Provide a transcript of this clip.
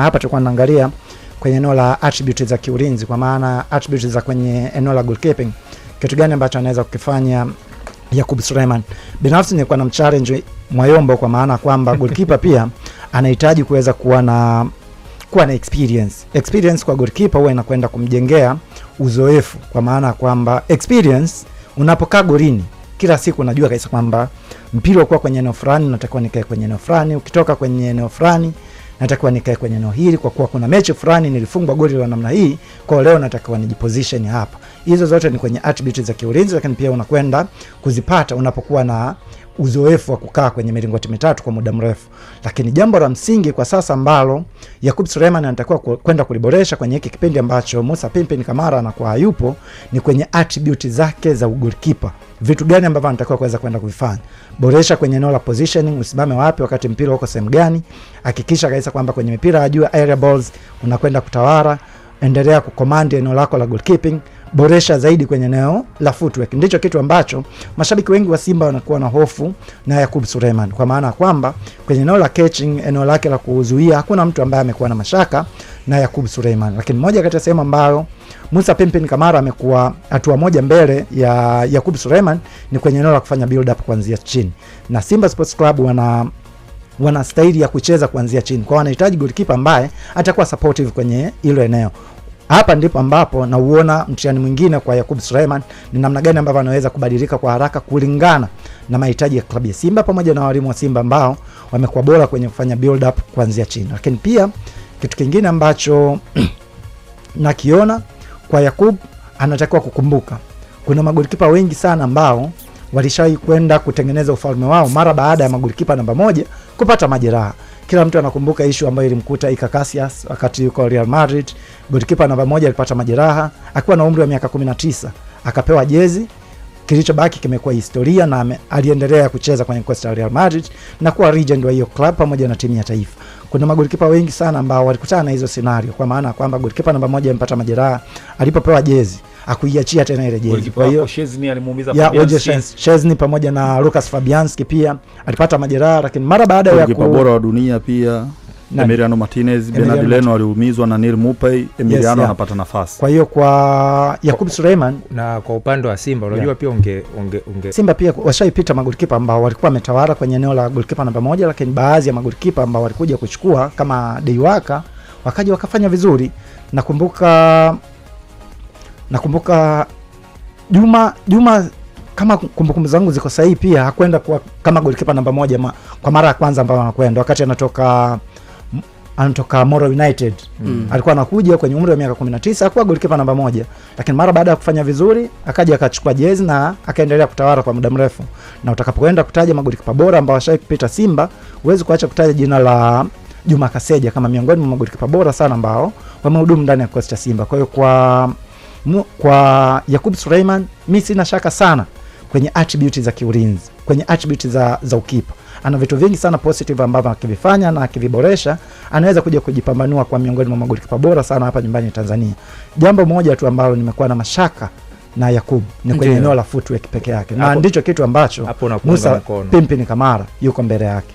Hapa tulikuwa tunaangalia kwenye eneo la attributes za kiulinzi, kwa maana attributes za kwenye eneo la goalkeeping. Kitu gani ambacho anaweza kukifanya Yakub Suleiman? Binafsi nilikuwa na mchallenge Mwayombo, kwa maana kwamba goalkeeper pia anahitaji kuweza kuwa na experience kwa goalkeeper huwa inakwenda kumjengea uzoefu, kwa maana kwamba experience unapokaa golini kila siku unajua kabisa kwamba mpira uko kwenye eneo fulani natakiwa nikae kwenye eneo fulani, ukitoka kwenye eneo fulani natakiwa nikae kwenye eneo hili, kwa kuwa kuna mechi fulani nilifungwa goli la namna hii, kwa leo natakiwa nijiposition hapa. Hizo zote ni kwenye attributes za kiulinzi, lakini pia unakwenda kuzipata unapokuwa na uzoefu wa kukaa kwenye milingoti mitatu kwa muda mrefu. Lakini jambo la msingi kwa sasa ambalo Yakub Suleiman anatakiwa kwenda kuliboresha kwenye hiki kipindi ambacho Musa Pimpin Kamara anakuwa hayupo ni kwenye attributes zake za goalkeeper. Vitu gani ambavyo anatakiwa kuweza kwenda kuvifanya? Boresha kwenye eneo la positioning, usimame wapi wakati mpira uko sehemu gani. Hakikisha kabisa kwamba kwenye mipira ya juu area balls unakwenda kutawala. Endelea kucommand eneo lako la goalkeeping. Boresha zaidi kwenye eneo la footwork. Ndicho kitu ambacho mashabiki wengi wa Simba wanakuwa na hofu na Yakub Suleiman, kwa maana kwamba kwenye eneo la catching, eneo lake la kuzuia, hakuna mtu ambaye amekuwa na mashaka na Yakub Suleiman. Lakini moja kati ya sehemu ambayo Musa Pimpin Kamara amekuwa hatua moja mbele ya Yakub Suleiman ni kwenye eneo la kufanya build up kuanzia chini, na Simba Sports Club wana staili ya kucheza kuanzia chini, kwa wanahitaji goalkeeper ambaye atakuwa supportive kwenye hilo eneo. Hapa ndipo ambapo na uona mtihani mwingine kwa Yakub Suleiman ni namna gani ambavyo anaweza kubadilika kwa haraka kulingana na mahitaji ya klabu ya Simba pamoja na walimu wa Simba ambao wamekuwa bora kwenye kufanya build up kuanzia chini. Lakini pia kitu kingine ambacho nakiona kwa Yakub, anatakiwa kukumbuka kuna magolikipa wengi sana ambao walishawahi kwenda kutengeneza ufalme wao mara baada ya magolikipa namba moja kupata majeraha. Kila mtu anakumbuka issue ambayo ilimkuta Iker Casillas wakati yuko Real Madrid. Golikipa namba moja alipata majeraha akiwa na umri wa miaka 19, akapewa jezi. Kilichobaki kimekuwa historia, na aliendelea kucheza kwenye kosta ya Real Madrid na kuwa legend wa hiyo club pamoja na timu ya taifa. Kuna magolikipa wengi sana ambao walikutana na hizo scenario, kwa maana kwamba golikipa namba moja alipata majeraha, alipopewa jezi akuiachia tena ile jezi. Kwa hiyo Szczesny alimuumiza Fabianski, Szczesny pamoja na Lucas Fabianski pia alipata majeraha, lakini mara baada ya golikipa bora wa dunia pia Emiliano Martinez, Bernard Leno aliumizwa na Neil Mupay, Emiliano anapata nafasi. Kwa hiyo kwa Yakub Suleiman na kwa upande wa Simba unajua pia Simba pia washaipita magolikipa ambao walikuwa wametawala kwenye eneo la golikipa namba moja, lakini baadhi ya magolikipa ambao walikuja kuchukua kama Deiwaka wakaja wakafanya vizuri. Nakumbuka Juma kama kumbukumbu zangu ziko sahihi, pia hakwenda kwa kama golikipa namba moja kwa mara ya kwanza ambao anakwenda wakati anatoka Moro United. Alikuwa anakuja kwenye umri wa miaka 19 akawa golikipa namba moja, lakini mara baada ya kufanya vizuri akaja akachukua jezi na akaendelea kutawala kwa muda mrefu. Na utakapoenda kutaja magolikipa bora ambao washapita Simba, huwezi kuacha kutaja jina la Juma Kaseja kama miongoni mwa magolikipa bora sana ambao wamehudumu ndani ya kikosi cha Simba. Kwa hiyo kwa Yakub Suleiman mimi sina shaka sana kwenye attributes za kiulinzi, kwenye attributes za ukipa. Ana vitu vingi sana positive ambavyo akivifanya na akiviboresha anaweza kuja kujipambanua kwa miongoni mwa magolikipa bora sana hapa nyumbani Tanzania. Jambo moja tu ambalo nimekuwa na mashaka na Yakub ni kwenye eneo la footwork peke yake, na ndicho kitu ambacho Musa Pimpin Kamara yuko mbele yake.